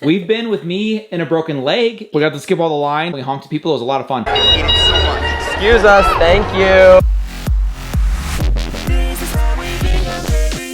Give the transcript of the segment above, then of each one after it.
We've been with me in a broken leg. We got to skip all the line. We honked to people. It was a lot of fun. Excuse us, thank you.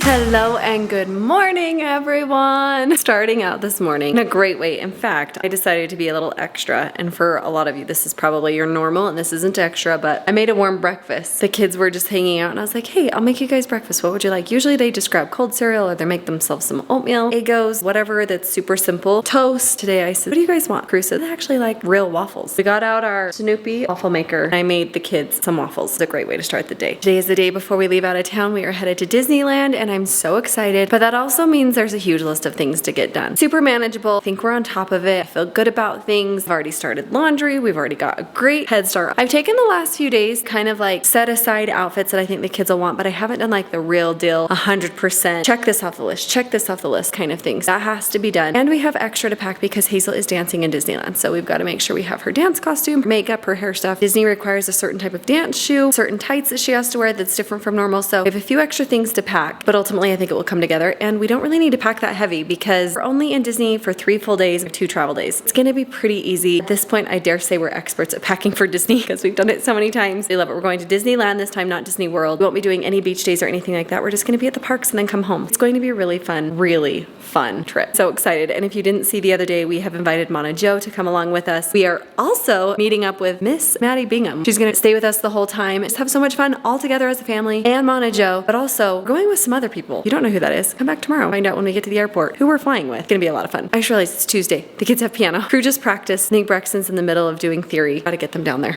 Hello and good morning, everyone. Starting out this morning in a great way. In fact, I decided to be a little extra, and for a lot of you, this is probably your normal and this isn't extra, but I made a warm breakfast. The kids were just hanging out and I was like, hey, I'll make you guys breakfast. What would you like? Usually they just grab cold cereal or they make themselves some oatmeal, Eggos, whatever that's super simple. Toast. Today I said, what do you guys want? Crew said, they actually like real waffles. We got out our Snoopy waffle maker and I made the kids some waffles. It's a great way to start the day. Today is the day before we leave out of town. We are headed to Disneyland and I'm so excited, but that also means there's a huge list of things to get done. Super manageable. I think we're on top of it. I feel good about things. I've already started laundry. We've already got a great head start. I've taken the last few days kind of like set aside outfits that I think the kids will want, but I haven't done like the real deal 100%. Check this off the list. Check this off the list kind of things. That has to be done. And we have extra to pack because Hazel is dancing in Disneyland. So we've got to make sure we have her dance costume, makeup, her hair stuff. Disney requires a certain type of dance shoe, certain tights that she has to wear that's different from normal. So we have a few extra things to pack, but ultimately I think it will come together. And we don't really need to pack that heavy because we're only in Disney for 3 full days or 2 travel days. It's gonna be pretty easy. At this point, I dare say we're experts at packing for Disney because we've done it so many times. They love it. We're going to Disneyland this time, not Disney World. We won't be doing any beach days or anything like that. We're just gonna be at the parks and then come home. It's going to be a really fun trip. So excited. And if you didn't see the other day, we have invited Mana Jo to come along with us. We are also meeting up with Miss Maddie Bingham. She's gonna stay with us the whole time. Just have so much fun all together as a family and Mana Jo, but also going with some other people. You don't know who that is. Come back tomorrow. Find out when we get to the airport who we're flying with. It's gonna be a lot of fun. I just realized it's Tuesday. The kids have piano. Crew just practiced. I think Brexton's in the middle of doing theory. Gotta get them down there.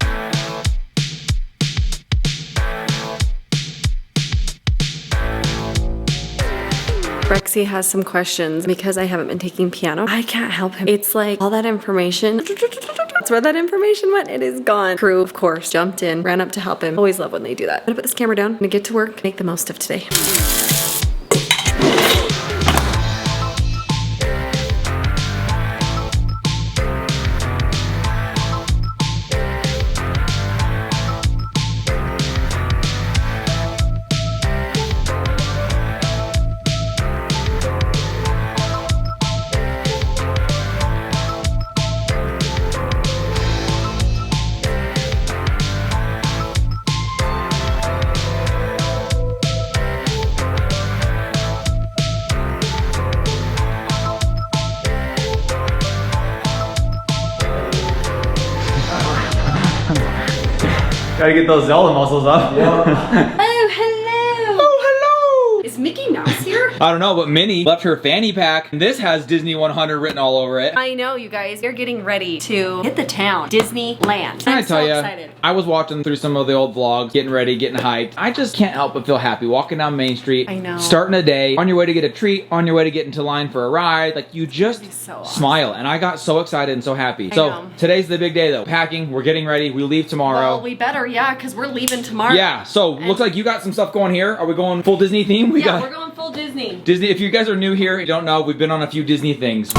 Brexy has some questions because I haven't been taking piano. I can't help him. It's like all that information. That's where that information went. It is gone. Crew, of course, jumped in, ran up to help him. Always love when they do that. I'm gonna put this camera down. I'm gonna get to work, make the most of today. Gotta get those Zelda muscles up. Oh, hello. Oh, hello. Is Mickey Mouse here? I don't know, but Minnie left her fanny pack. And this has Disney 100 written all over it. I know, you guys. You're getting ready to hit the town. Disneyland. Can I I'm tell so you, excited. I was watching through some of the old vlogs, getting ready, getting hyped. I just can't help but feel happy walking down Main Street. I know. Starting a day, on your way to get a treat, on your way to get into line for a ride. Like, you just So awesome. smile. And I got so excited and so happy. I So know. today's the big day though. Packing, we're getting ready. We leave tomorrow. Well, we better, yeah, because we're leaving tomorrow. Yeah, so looks like you got some stuff going here. Are we going full Disney theme? We Yeah, got we're going full Disney. Disney. If you guys are new here, you don't know, we've been on a few Disney things.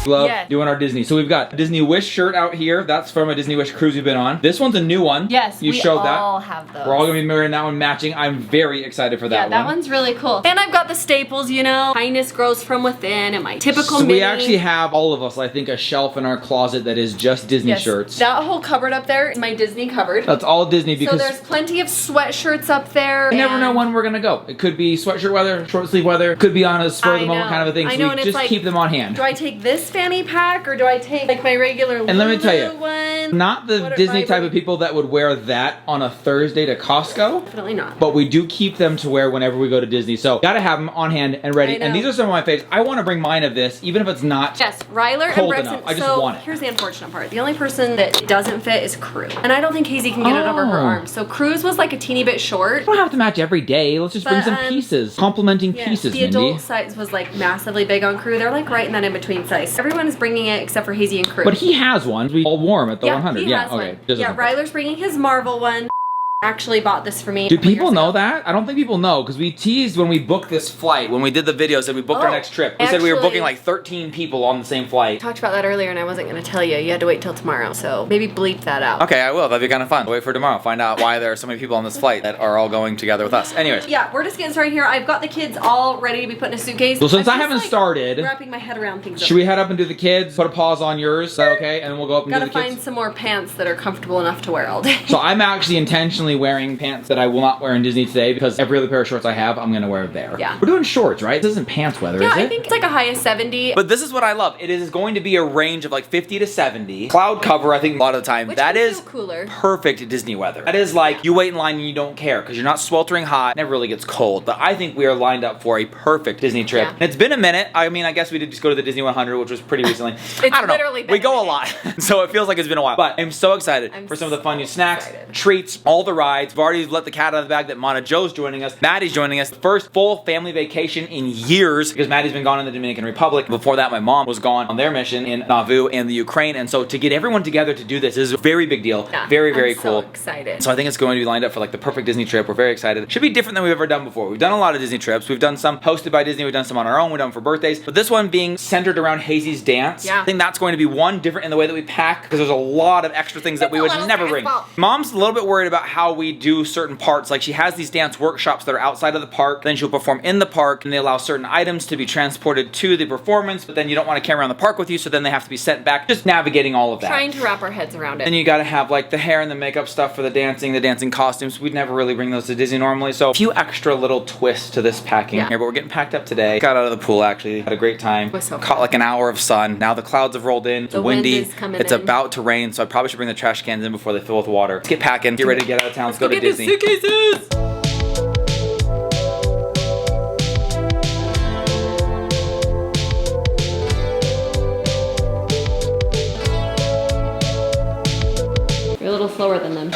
Love Yes. doing our Disney. So we've got a Disney Wish shirt out here. That's from a Disney Wish cruise we've been on. This one's a new one. Yes, you we showed all that. have those. We're all gonna be wearing that one matching. I'm very excited for that Yeah, one. that one's really cool. And I've got the staples, you know. Kindness grows from within and my typical So mini. we actually have, all of us, I think, a shelf in our closet that is just Disney Yes, shirts. that whole cupboard up there is my Disney cupboard. That's all Disney So because there's plenty of sweatshirts up there. you never and- know when we're gonna go. It could be sweatshirt weather, short sleeve weather, could be on a spur of the moment know. kind of a thing. I So know, we and it's just like, keep them on hand. Do I take this fanny pack or do I take like my regular And let me tell you, Lulu one? Not the What Disney if I type were- of people that would wear that on a Thursday to Costco. Definitely not. But we do keep them to wear whenever we go to Disney. So gotta have them on hand and ready. I know. And these are some of my favorites. I want to bring mine of this, even if it's not. Yes, Ryler Cold and enough. Brexton. I just so want it. here's the unfortunate part. The only person that it doesn't fit is Crew. And I don't think Hazy can get it over her Oh. arm. So Crew's was like a teeny bit short. We don't have to match every day. Let's just bring But, some pieces. Complementing Yeah, pieces, the Mindy. adult size was like massively big on Crew. They're like right in that in-between size. Everyone is bringing it except for Hazy and Crew. But he has one. We all warm at the yeah, 100. He Yeah, has okay. one. Just Yeah, a- Ryler's bringing his Marvel one. actually bought this for me. Do people know that? I don't think people know because we teased when we booked this flight, when we did the video, said we booked our next trip. We said we were booking like 13 people on the same flight. Talked about that earlier and I wasn't going to tell you. You had to wait till tomorrow, so maybe bleep that out. Okay, I will. That'd be kind of fun. Wait for tomorrow. Find out why there are so many people on this flight that are all going together with us. Anyways. Yeah, we're just getting started here. I've got the kids all ready to be put in a suitcase. Well, since I haven't started, wrapping my head around things. Should we head up and do the kids? Put a pause on yours. Is that okay? And then we'll go up and do the kids. Gotta find some more pants that are comfortable enough to wear all day. So I'm actually intentionally wearing pants that I will not wear in Disney today because every other pair of shorts I have, I'm gonna wear there. Yeah. We're doing shorts, right? This isn't pants weather, is it? Yeah, I think it's like a high of 70. But this is what I love. It is going to be a range of like 50 to 70. Cloud cover, I think a lot of the time. Which that is cooler. Perfect Disney weather. That is like you wait in line and you don't care because you're not sweltering hot. It never really gets cold. But I think we are lined up for a perfect Disney trip. Yeah. And it's been a minute. I mean, I guess we did just go to the Disney 100, which was pretty recently. I don't know. Literally been we go a a lot. So it feels like it's been a while. But I'm so excited for some of the fun new snacks, treats, all the rides. We've already let the cat out of the bag that Mana Joe's joining us. Maddie's joining us. First full family vacation in years because Maddie's been gone in the Dominican Republic. Before that, my mom was gone on their mission in Nauvoo and the Ukraine. And so to get everyone together to do this is a very big deal. Yeah, very, very cool. So excited. So I think it's going to be lined up for like the perfect Disney trip. We're very excited. It should be different than we've ever done before. We've done a lot of Disney trips. We've done some hosted by Disney. We've done some on our own. We've done for birthdays. But this one being centered around Hazy's dance. Yeah. I think that's going to be one different in the way that we pack because there's a lot of extra things that we would never bring. Mom's a little bit worried about how we do certain parts. Like she has these dance workshops that are outside of the park. Then she'll perform in the park and they allow certain items to be transported to the performance. But then you don't want to carry around the park with you. So then they have to be sent back. Just navigating all of that. Trying to wrap our heads around it. And you got to have like the hair and the makeup stuff for the dancing costumes. We'd never really bring those to Disney normally. So a few extra little twists to this packing here. But we're getting packed up today. Got out of the pool actually. Had a great time. Caught like an hour of sun. Now the clouds have rolled in. It's windy. It's about to rain. So I probably should bring the trash cans in before they fill with water. Let's get packing. Get ready to get out of town. Let's go to Disney. Suitcases! You're a little slower than them.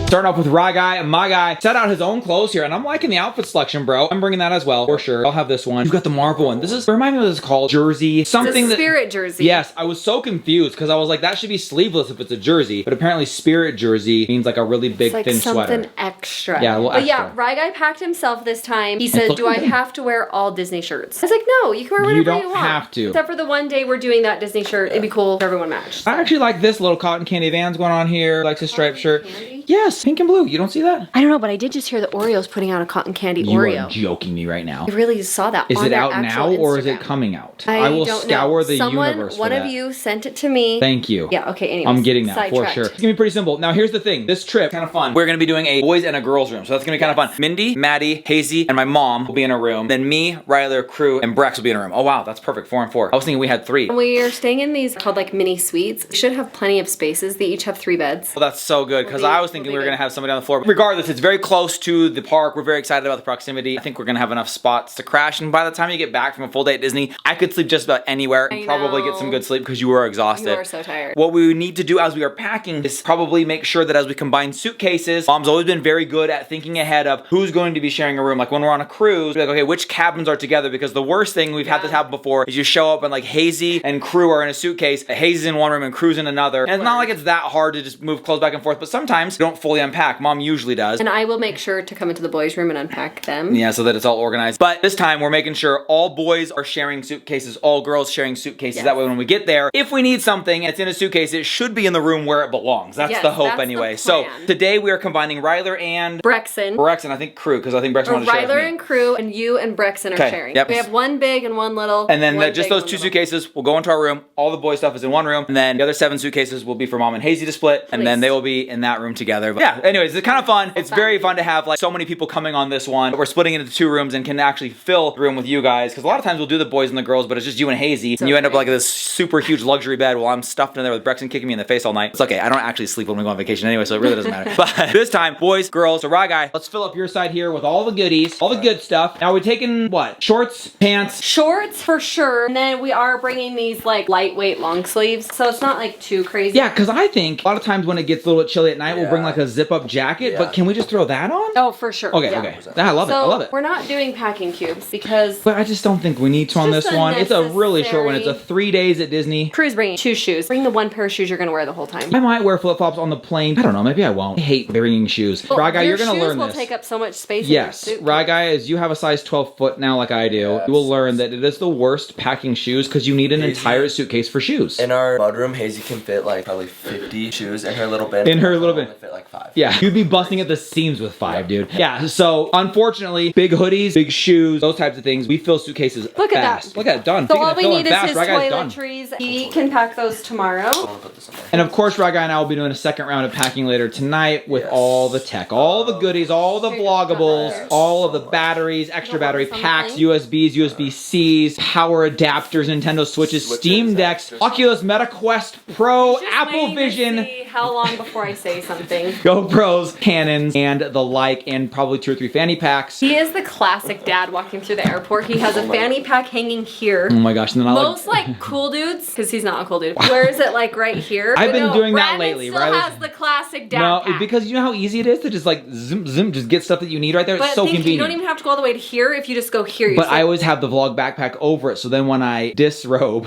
Starting off with my guy, set out his own clothes here, and I'm liking the outfit selection, bro. I'm bringing that as well, for sure. I'll have this one. You've got the Marvel one. This is, remind me what this is called. Jersey. Something it's a spirit jersey. Yes, I was so confused because I was like, that should be sleeveless if it's a jersey. But apparently spirit jersey means like a really big, like thin sweater. Something extra. Yeah, a little extra. Yeah, Rye Guy packed himself this time. He said, do I have to wear all Disney shirts? I was like, no, you can wear whatever you want. You don't have to. Except for the one day we're doing that Disney shirt. It'd be cool if everyone matched. So. I actually like this little cotton candy Vans going on here. Like this striped shirt. Candy? Yes, pink and blue. You don't see that? I don't know, but I did just hear the Oreo's putting out a cotton candy Oreo. You are joking me right now. I really just saw that. Is on it their out now actual or is it Instagram. coming out? I will don't scour know. the universe for One that. of you sent it to me. Thank you. Yeah, okay, anyways. I'm getting that for Sidetracked. sure. It's gonna be pretty simple. Now here's the thing. This trip, kind of fun. We're gonna be doing a boys and a girls room. So that's gonna be kind of fun. Mindy, Maddie, Hazy, and my mom will be in a room. Then me, Riley, Crew, and Brex will be in a room. Oh wow, that's perfect. 4 and 4. I was thinking we had 3. We are staying in these called like mini suites. We should have plenty of spaces. They each have 3 beds. Well, that's so good because I was thinking we were gonna have somebody on the floor. Regardless, it's very close to the park. We're very excited about the proximity. I think we're gonna have enough spots to crash. And by the time you get back from a full day at Disney, I could sleep just about anywhere and probably get some good sleep because you are exhausted. You are so tired. What we need to do as we are packing is probably make sure that as we combine suitcases, Mom's always been very good at thinking ahead of who's going to be sharing a room. Like when we're on a cruise, we're like, okay, which cabins are together? Because the worst thing we've had this happen before is you show up and like Hazy and Crew are in a suitcase, Hazy's in one room and Crew's in another. And it's not like it's that hard to just move clothes back and forth, but sometimes you don't fully unpack. Mom usually does. And I will make sure to come into the boys' room and unpack them. Yeah, so that it's all organized. But this time we're making sure all boys are sharing suitcases, all girls sharing suitcases. That way when we get there, if we need something and it's in a suitcase, it should be in the room where it belongs. That's the hope anyway. So today we are combining Ryler and Brexon, I think Crew, because I think Brexon wanted to share with me. Ryler and Crew and you and Brexon are sharing. Yep. We have one big and one little. And then just those 2 suitcases will go into our room. All the boy stuff is in one room. And then the other 7 suitcases will be for Mom and Hazy to split. And then they will be in that room together. But yeah, anyways, it's kind of fun. It's very fun to have like so many people coming on this one. We're splitting into 2 rooms and can actually fill the room with you guys. Because a lot of times we'll do the boys and the girls, but it's just you and Hazy. And you end up like this super huge luxury bed while I'm stuffed in there with Brexon kicking me in the face all night. It's okay. I don't actually sleep when we go on vacation anyway, so it really doesn't matter. But this time, boys, girls, so Rye Guy, let's fill up your side here with all the goodies, all the good stuff. Now we're taking what? Shorts, pants? Shorts for sure. And then we are bringing these like lightweight long sleeves. So it's not like too crazy. Yeah, because I think a lot of times when it gets a little bit chilly at night, we'll bring like a zip-up jacket, but can we just throw that on? Oh, for sure. Okay, yeah. okay. I love it. I love it. We're not doing packing cubes because But I just don't think we need to on this one. It's a really short one. It's a 3 days at Disney. Crew's bringing 2 shoes. Bring the one pair of shoes you're gonna wear the whole time. I might wear flip-flops on the plane. I don't know. Maybe I won't. I hate bringing shoes. Well, Rye Guy, you're gonna learn Your shoes will this. take up so much space. Yes, in your Rye Guy, as you have a size 12 foot now like I do, you will learn that it is the worst packing shoes because you need an entire suitcase for shoes. In our mudroom, Hazy can fit like probably 50 shoes in her little bin. In her little bin. Only fit like 5. Yeah, you'd be busting at the seams with 5, dude. Yeah, so unfortunately, big hoodies, big shoes, those types of things, we fill suitcases Look at fast. that. Look at it, done. So Speaking all of we filling need is fast, his Rye Guy's done. toiletries. He can pack those tomorrow. I'm gonna put this in there. And of course, Rye Guy and I will be doing a second round of packing later tonight with all the tech, all the goodies, all the vlogables, all of the batteries, extra battery packs, USBs, USB-Cs, power adapters, Nintendo Switches, Steam Decks, Oculus Meta Quest Pro, Just Apple waiting to Vision, see how long before I say something. GoPros, Canons, and the like, and probably 2 or 3 fanny packs. He is the classic dad walking through the airport. He has a fanny pack hanging here. Oh my gosh, and then I Most like cool dudes, because he's not a cool dude, wears it like right here. I've But been no, doing that Brandon lately, still right? has the classic dad No, pack. because you know how easy it is to just like zoom, zoom, just get stuff that you need right there. But It's so think convenient. you don't even have to go all the way to here if you just go here. But I always have the vlog backpack over it, so then when I disrobe,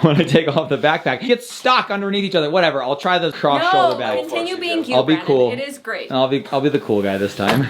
when I take off the backpack, it gets stuck underneath each other. Whatever, I'll try the cross shoulder bag. Continue being cute, I'll be Brandon. cool. It is great. I'll be the cool guy this time.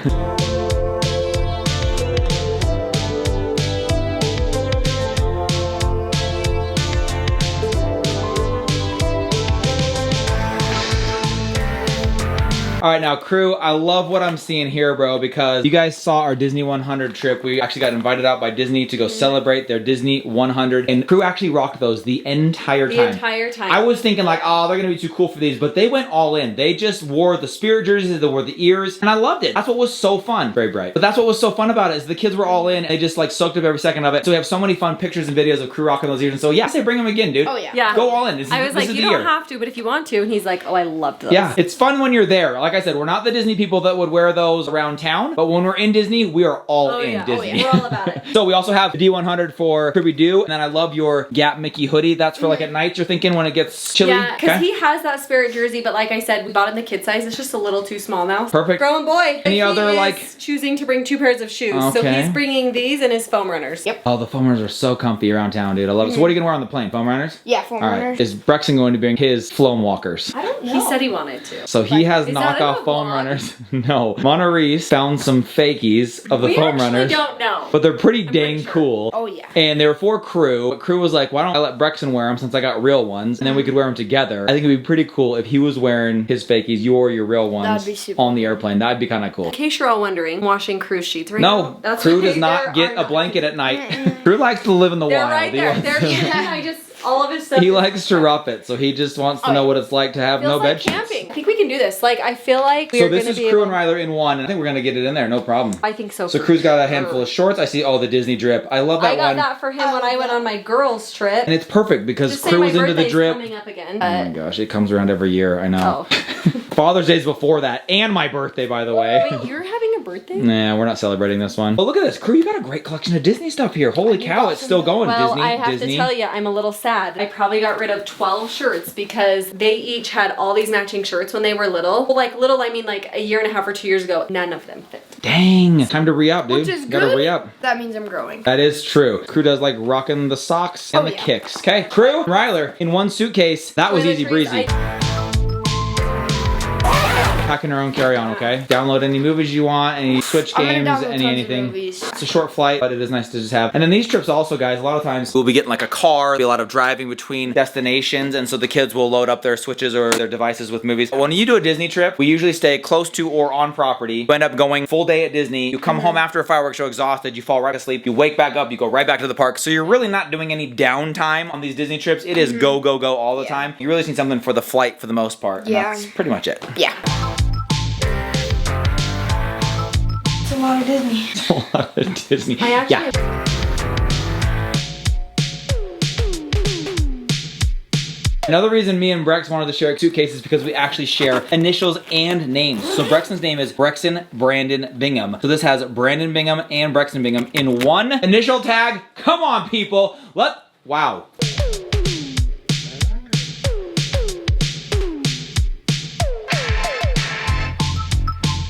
All right, now crew, I love what I'm seeing here, bro, because you guys saw our Disney 100 trip. We actually got invited out by Disney to go celebrate their Disney 100, and crew actually rocked those the entire time. The entire time. I was thinking like, oh, they're gonna be too cool for these, but they went all in. They just wore the spirit jerseys, they wore the ears, and I loved it. That's what was so fun. Very bright. But that's what was so fun about it, is the kids were all in, and they just like soaked up every second of it. So we have so many fun pictures and videos of crew rocking those ears, and so yeah, I say bring them again, dude. Oh yeah. Yeah. Go all in. This I is, was this like, is you the don't year. have to, but if you want to. And he's like, oh, I loved those. Yeah, it's fun when you're there. Like I said, we're not the Disney people that would wear those around town, but when we're in Disney, we are all in Disney. We're all about it. So we also have the D100 for Scooby Doo, and then I love your Gap Mickey hoodie. That's for like at night, you're thinking, when it gets chilly. Yeah, because he has that spirit jersey, but like I said, we bought it in the kid size. It's just a little too small now. Perfect. Growing boy. Any He other, is like- choosing to bring 2 pairs of shoes. So Okay. he's bringing these and his foam runners. Yep. Oh, the foam runners are so comfy around town, dude. I love it. So what are you gonna wear on the plane? Foam runners? Yeah, foam All runner. right. Is Brexton going to bring his Floam Walkers? I don't know. He said he wanted to. So he has Is that in knockoff the foam vlog? runners. No. Monterey's found some fakies of the We foam actually runners. don't know. But they're pretty dang pretty sure. cool. Oh yeah. And they were for crew. But crew was like, why don't I let Brexton wear them since I got real ones? And then we could wear them together. I think it'd be pretty cool if he was wearing his fakies, you wore your real ones That'd be super on the airplane. That'd be kind of cool. In case you're all wondering, I'm washing cruise sheets right now. No, crew does not get a blanket at night. Crew likes to live in the They're wild. right He there. likes- They're I just all of his stuff. He is- likes to rough it, so he just wants to know what it's like to have Feels no like bed sheets. camping. I think we can do this. Like I feel like So we're this gonna is be Crew able. and Ryler in one. I think we're gonna get it in there, no problem. I think so. So for Crew's got a sure. handful of shorts. I see all the Disney drip. I love that I got one. that for him when I went on my girls trip. And it's perfect because Just say Crew my was into the birthday's drip. coming up again. Oh my gosh, it comes around every year. I know. Oh. Father's Day's before that, and my birthday, by the way. Wait, you're having a birthday? Nah, we're not celebrating this one. But look at this, Crew. You got a great collection of Disney stuff here. Holy cow, it's still going. Well, Disney, I have Disney. to tell you, I'm a little sad. I probably got rid of 12 shirts because they each had all these matching shirts when they were little. Well, like little, I mean like a year and a half or 2 years ago. None of them fit. Dang, time to re-up, dude. Which is Gotta good. re-up. That means I'm growing. That is true. Crew does like rocking the socks and Oh, the yeah. kicks. Okay, Crew, and Ryler in one suitcase. That was easy Toiletries, breezy. Packing our own carry-on, okay? Download any movies you want, any Switch I'm gonna games, download tons any of anything. movies. It's a short flight, but it is nice to just have. And then these trips also, guys, a lot of times we'll be getting like a car, there'll be a lot of driving between destinations, and so the kids will load up their Switches or their devices with movies. When you do a Disney trip, we usually stay close to or on property. You end up going full day at Disney. You come home after a fireworks show exhausted, you fall right asleep, you wake back up, you go right back to the park. So you're really not doing any downtime on these Disney trips. It is go, go, go all the time. You really need something for the flight for the most part. And Yeah. that's pretty much it. Yeah. It's a lot of Disney. A lot of Disney. I actually. Yeah. Another reason me and Brex wanted to share suitcases is because we actually share initials and names. So Brexton's name is Brexton Brandon Bingham. So this has Brandon Bingham and Brexton Bingham in one initial tag. Come on, people. Wow.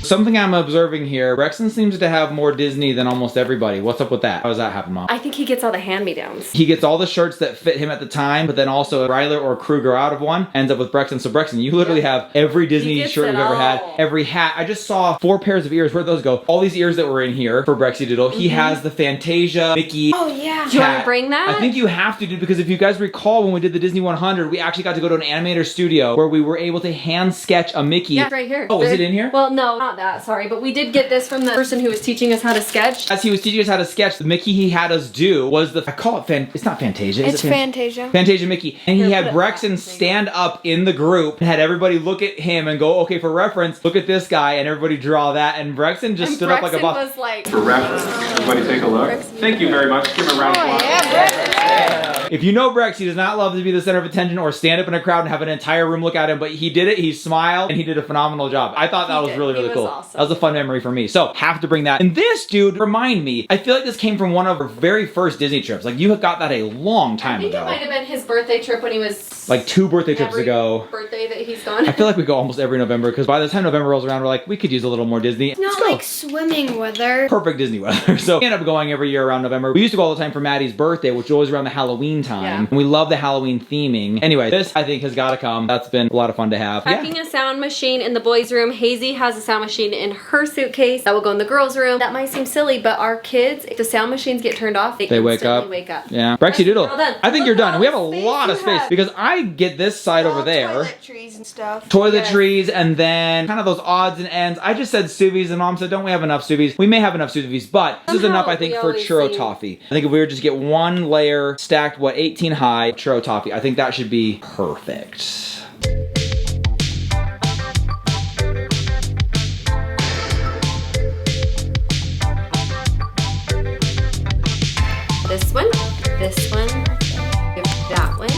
Something I'm observing here, Rexon seems to have more Disney than almost everybody. What's up with that? How does that happen, Mom? I think he gets all the hand-me-downs. He gets all the shirts that fit him at the time, but then also Ryler or Kruger out of one, ends up with Brexton. So Brexton, you literally have every Disney shirt we've ever had, every hat. I just saw 4 pairs of ears. Where'd those go? All these ears that were in here for Brexy Doodle. He has the Fantasia, Mickey. Oh, yeah. Do you want to bring that? I think you have to, dude, because if you guys recall when we did the Disney 100, we actually got to go to an animator studio where we were able to hand sketch a Mickey. Yeah, right here. Oh, is it in here? Well, no, not that, sorry, but we did get this from the person who was teaching us how to sketch. As he was teaching us how to sketch, the Mickey he had us do was the, I call it it's not Fantasia. It's Fantasia. Fantasia Mickey. And he Here, had put it Brexton back. stand up in the group and had everybody look at him and go, okay, for reference, look at this guy, and everybody draw that. And Brexton just stood up like a boss. was like, For reference, everybody take a look. Thank you very much. Give him a round of applause. If you know Brex, he does not love to be the center of attention or stand up in a crowd and have an entire room look at him, but he did it, he smiled, and he did a phenomenal job. I thought that was did. really, He really was cool. awesome. That was a fun memory for me. So, have to bring that. And this, dude, remind me, I feel like this came from one of our very first Disney trips. Like, you had got that a long I time think it ago. might have been his birthday trip when he was... Like 2 birthday trips every ago. birthday that he's gone. I feel like we go almost every November, because by the time November rolls around, we're like, we could use a little more Disney. It's Let's not go. like swimming weather. Perfect Disney weather. So we end up going every year around November. We used to go all the time for Maddie's birthday, which was always around the Halloween time. Yeah. And we love the Halloween theming. Anyway, this I think has got to come. That's been a lot of fun to have. Packing a sound machine in the boys' room. Hazy has a sound machine in her suitcase. That will go in the girls' room. That might seem silly, but our kids, if the sound machines get turned off, they wake instantly up. wake up. Yeah. Brexy Doodle. All done. I think Look you're at done. all We have a the space lot of you space have. because I get this side over there. Toiletries and stuff. Toiletries and then kind of those odds and ends. I just said Suvies and Mom said, don't we have enough Suvies? We may have enough Suvies, but this is Somehow enough, I think, we for always churro seem- toffee. I think if we were just get one layer stacked, 18 high churro toffee, I think that should be perfect. This one, that one.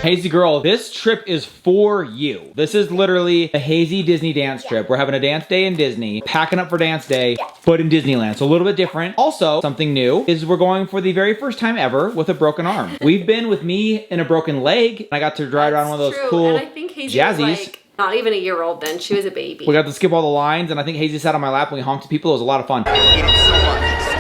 Hazy girl, this trip is for you. This is literally a Hazy Disney dance trip. We're having a dance day in Disney, packing up for dance day, but in Disneyland. So a little bit different. Also, something new is we're going for the very first time ever with a broken arm. We've been with me in a broken leg. I got to ride around one of those True. cool And I think Hazy jazzies. was like not even a year old then. She was a baby. We got to skip all the lines, and I think Hazy sat on my lap and we honked at people. It was a lot of fun.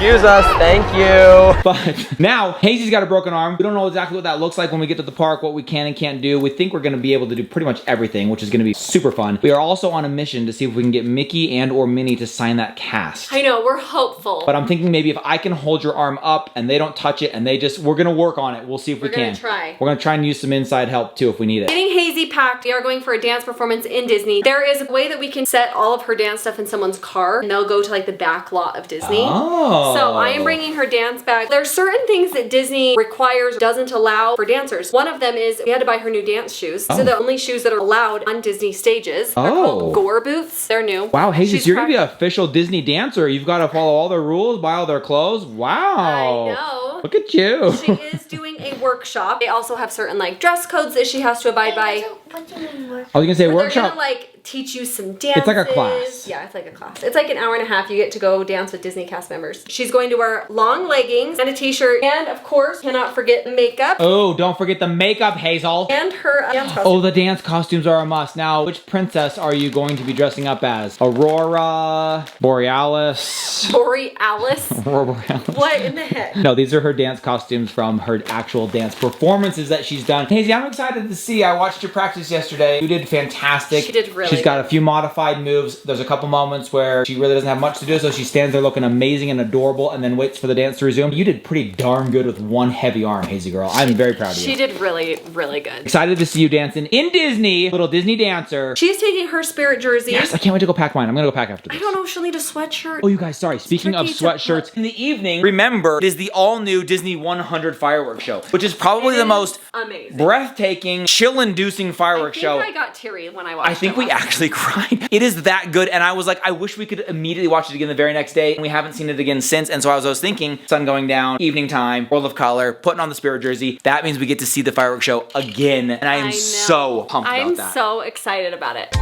Excuse us, thank you. But now, Hazy's got a broken arm. We don't know exactly what that looks like when we get to the park, what we can and can't do. We think we're going to be able to do pretty much everything, which is going to be super fun. We are also on a mission to see if we can get Mickey and or Minnie to sign that cast. I know, we're hopeful. But I'm thinking maybe if I can hold your arm up and they don't touch it and they just, we're going to work on it. We'll see if we We're gonna can. try. We're going to try and use some inside help too if we need it. Getting Hazy packed, we are going for a dance performance in Disney. There is a way that we can set all of her dance stuff in someone's car and they'll go to like the back lot of Disney. Oh. So I am bringing her dance bag. There's certain things that Disney requires, doesn't allow for dancers. One of them is we had to buy her new dance shoes. These are the only shoes that are allowed on Disney stages. They're called Gore boots. They're new. Wow, Hazy, She's so you're going to be an prac- official Disney dancer. You've got to follow all their rules, buy all their clothes. Wow. I know. Look at you. She is doing a workshop. They also have certain like dress codes that she has to abide by. What's the name work? I was going to say They're workshop. gonna like teach you some dances. It's like a class. Yeah, it's like a class. It's like an hour and a half. You get to go dance with Disney cast members. She's going to wear long leggings and a t-shirt, and of course, cannot forget makeup Oh, don't forget the makeup, Hazel. and her dance costume. Oh, the dance costumes are a must. Now, which princess are you going to be dressing up as? Aurora, Borealis, Borealis. Aurora Borealis. What in the heck? No, these are her dance costumes from her actual dance performances that she's done. Hazy, I'm excited to see. I watched you practice yesterday. You did fantastic. She did really She's got good. a few modified moves. There's a couple moments where she really doesn't have much to do, so she stands there looking amazing and adorable and then waits for the dance to resume. You did pretty darn good with one heavy arm, Hazy girl. I'm very proud of you. She did really, really good. Excited to see you dancing in Disney. Little Disney dancer. She's taking her spirit jersey. Yes, I can't wait to go pack mine. I'm gonna go pack after this. I don't know if she'll need a sweatshirt. Oh, you guys, sorry. Speaking of tricky to sweatshirts, in the evening, remember, it is the all-new Disney 100 fireworks show, which is probably It the is most amazing. breathtaking, chill-inducing fireworks show. I got teary when I watched I think it we last actually cried. It is that good, and I was like, I wish we could immediately watch it again the very next day, and we haven't seen it again since, and so I was thinking, sun going down, evening time, World of Color, putting on the spirit jersey, that means we get to see the fireworks show again, and I am know. so pumped I'm about that. so excited about it.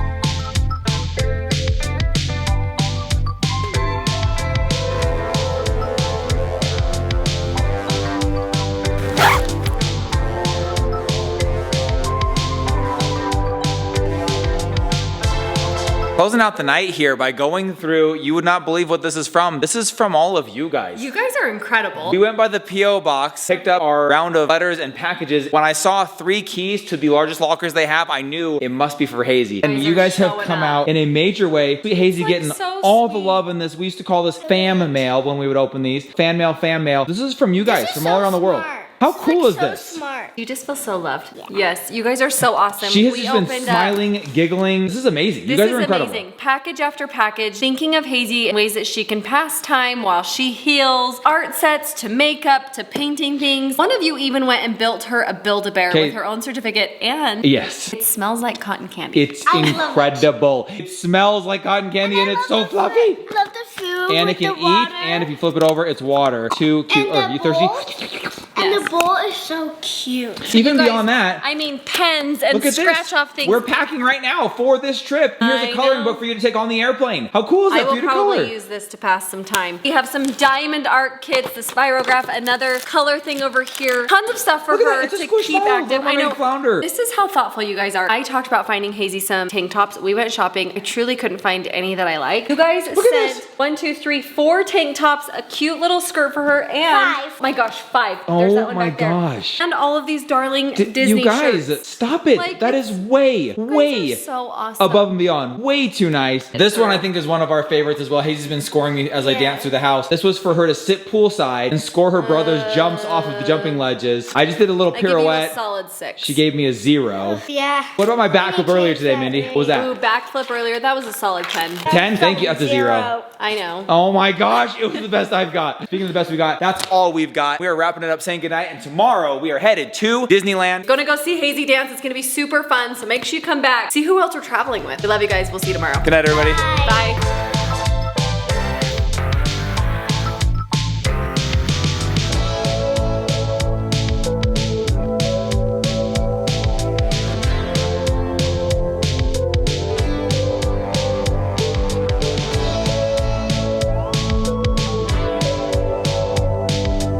Closing out the night here by going through, you would not believe what this is from. This is from all of you guys. You guys are incredible. We went by the P.O. box, picked up our round of letters and packages. When I saw 3 keys to the largest lockers they have, I knew it must be for Hazy. And you guys have come out in a major way. Sweet Hazy getting so all the sweet. love in this. We used to call this fam mail when we would open these. Fan mail, fan mail. This is from you guys, This is from all so around the world. smart. How It's, cool like, is so this? Smart. You just feel so loved. Yes, you guys are so awesome. She has We just been opened up- smiling, giggling. This is amazing. You This guys is are incredible. amazing. Package after package, thinking of Hazy in ways that she can pass time while she heals. Art sets to makeup to painting things. One of you even went and built her a Build-A-Bear Okay. with her own certificate, and Yes. it smells like cotton candy. It's I love it. incredible. It smells like cotton candy and it's so fluffy. Love the food. And it with can the eat, water. and if you flip it over, it's water. Too cute. And Are the you thirsty? bowl- And Yes. the bowl is so cute. Even You guys, beyond that, I mean pens and look at scratch this. off things. We're packing right now for this trip. Here's I a coloring know. book for you to take on the airplane. How cool is I that for will you to probably color? use this to pass some time. We have some diamond art kits, the spirograph, another color thing over here. Tons of stuff for Look at her that, it's a to squish keep ball, active. little mermaid flounder. This is how thoughtful you guys are. I talked about finding Hazy some tank tops. We went shopping. I truly couldn't find any that I like. You guys Look at sent this. 1, 2, 3, 4 tank tops, a cute little skirt for her, and 5. my gosh, 5. Oh There's that one my back there. gosh. And all of these darling Disney you guys, shirts. stop it. Like, That is way, way are so awesome. above and beyond. Way too nice. This one I think is one of our favorites as well. Hazy's been scoring me as I dance through the house. This was for her to sit poolside and score her brother's jumps off of the jumping ledges. I just did a little I give you a pirouette. solid 6. She gave me a 0. Yeah. What about my backflip Let me earlier change today, that, Mindy? Mindy. What was Ooh, that? backflip earlier. That was a solid 10. 10? Thank you. That's a 0. I know. Oh my gosh, it was the best I've got. Speaking of the best we got, that's all we've got. We are wrapping it up saying goodnight, and tomorrow we are headed to Disneyland. Gonna go see Hazy dance. It's gonna be super fun, so make sure you come back. See who else we're traveling with. We love you guys. We'll see you tomorrow. Good night, everybody. Bye.